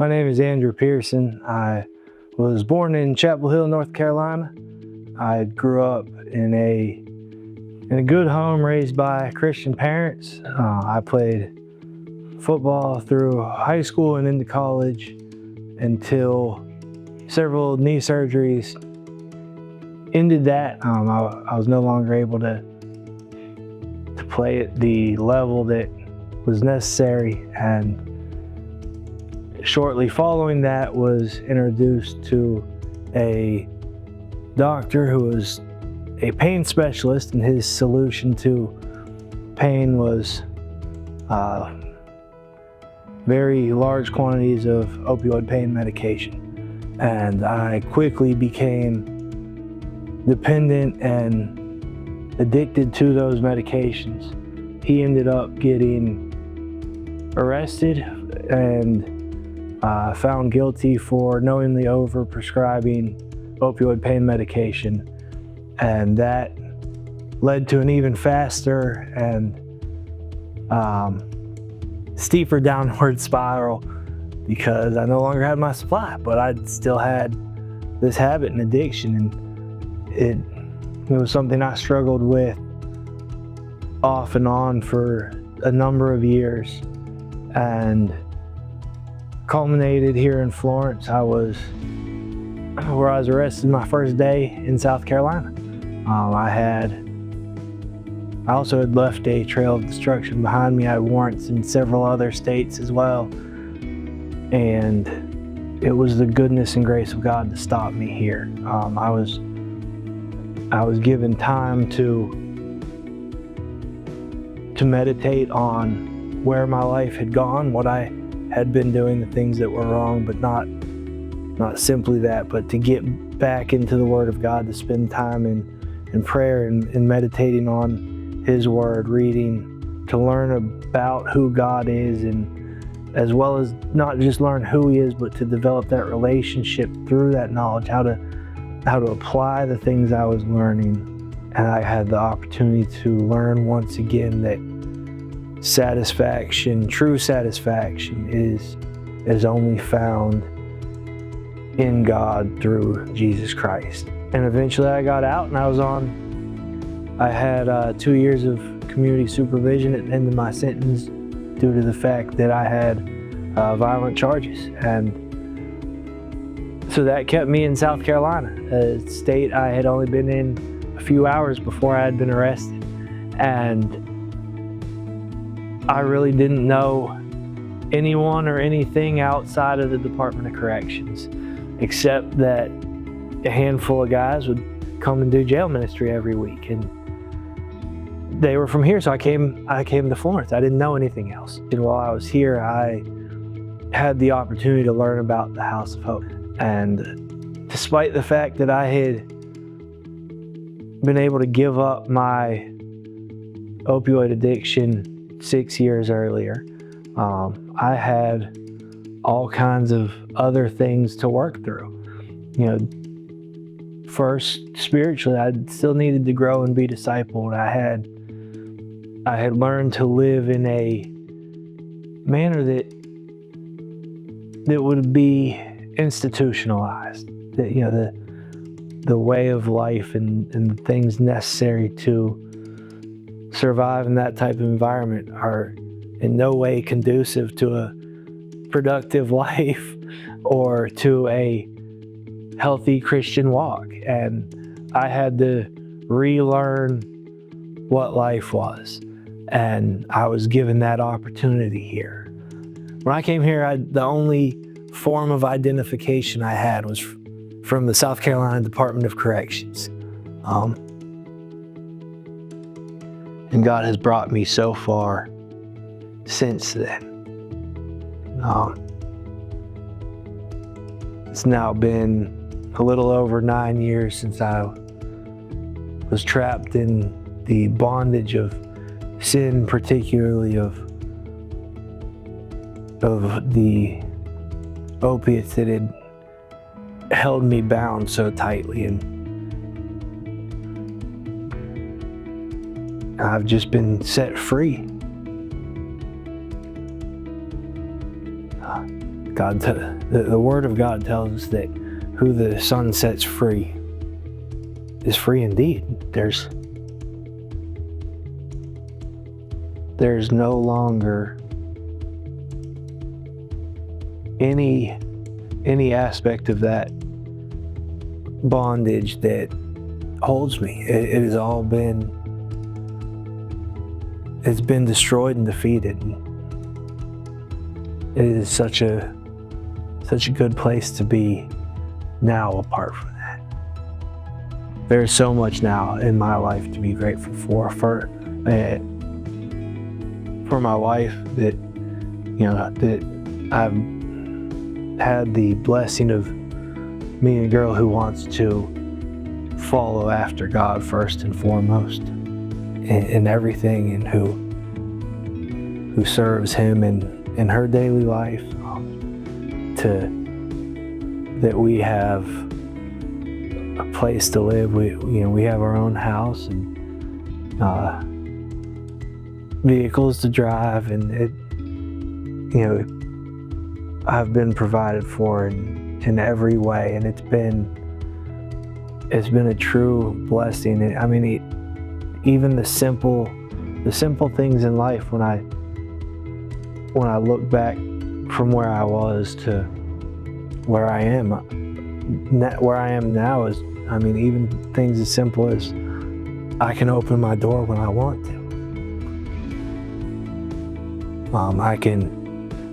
My name is Andrew Pearson. I was born in Chapel Hill, North Carolina. I grew up in a good home raised by Christian parents. I played football through high school and into college until several knee surgeries ended that. I was no longer able to play at the level that was necessary, and shortly following that was introduced to a doctor who was a pain specialist, and his solution to pain was very large quantities of opioid pain medication. And I quickly became dependent and addicted to those medications. He ended up getting arrested and found guilty for knowingly overprescribing opioid pain medication, and that led to an even faster and steeper downward spiral because I no longer had my supply, but I still had this habit and addiction, and it was something I struggled with off and on for a number of years, and culminated here in Florence. I was arrested my first day in South Carolina. I also had left a trail of destruction behind me. I had warrants in several other states as well. And it was the goodness and grace of God to stop me here. I was given time to meditate on where my life had gone, what I had been doing, the things that were wrong, but not simply that, but to get back into the Word of God, to spend time in prayer and meditating on His Word, reading, to learn about who God is, and as well as not just learn who He is, but to develop that relationship through that knowledge, how to apply the things I was learning. And I had the opportunity to learn once again that satisfaction, true satisfaction, is only found in God through Jesus Christ. And eventually I got out, and I had 2 years of community supervision at the end of my sentence due to the fact that I had violent charges. And so that kept me in South Carolina, a state I had only been in a few hours before I had been arrested. And I really didn't know anyone or anything outside of the Department of Corrections, except that a handful of guys would come and do jail ministry every week, and they were from here, so I came to Florence. I didn't know anything else. And while I was here, I had the opportunity to learn about the House of Hope. And despite the fact that I had been able to give up my opioid addiction 6 years earlier, I had all kinds of other things to work through. First, spiritually, I still needed to grow and be discipled. I had learned to live in a manner that would be institutionalized. That the way of life and the things necessary to survive in that type of environment are in no way conducive to a productive life or to a healthy Christian walk. And I had to relearn what life was, and I was given that opportunity here. When I came here, the only form of identification I had was from the South Carolina Department of Corrections. And God has brought me so far since then. It's now been a little over 9 years since I was trapped in the bondage of sin, particularly of the opiates that had held me bound so tightly. And I've just been set free. The Word of God tells us that who the Son sets free is free indeed. There's no longer any aspect of that bondage that holds me. It has all been, it's been destroyed and defeated. It is such a good place to be now apart from that. There's so much now in my life to be grateful for my wife, that I've had the blessing of meeting a girl who wants to follow after God first and foremost in everything, and who serves Him in her daily life, that we have a place to live. We have our own house and vehicles to drive, and I've been provided for in every way, and it's been a true blessing. I mean, even the simple things in life, when I look back from where I was to where I am now, is, I mean, even things as simple as I can open my door when I want to.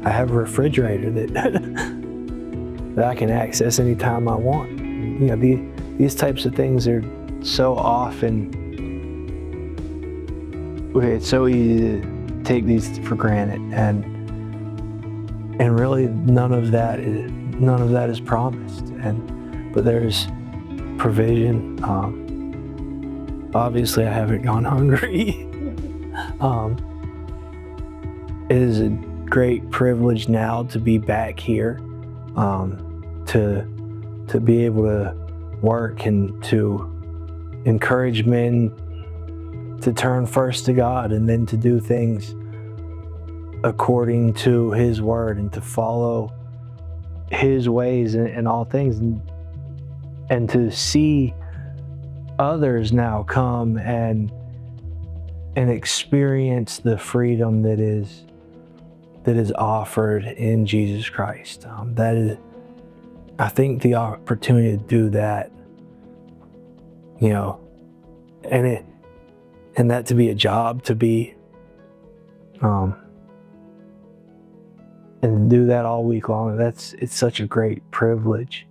I have a refrigerator that I can access anytime I want. These types of things are so often, it's so easy to take these for granted, and really none of that is promised. But there's provision. Obviously, I haven't gone hungry. It is a great privilege now to be back here, to be able to work and to encourage men to turn first to God, and then to do things according to His Word, and to follow His ways in all things, and to see others now come and experience the freedom that is offered in Jesus Christ. That is, I think, the opportunity to do that, and that to be a job, to be, and do that all week long. It's such a great privilege.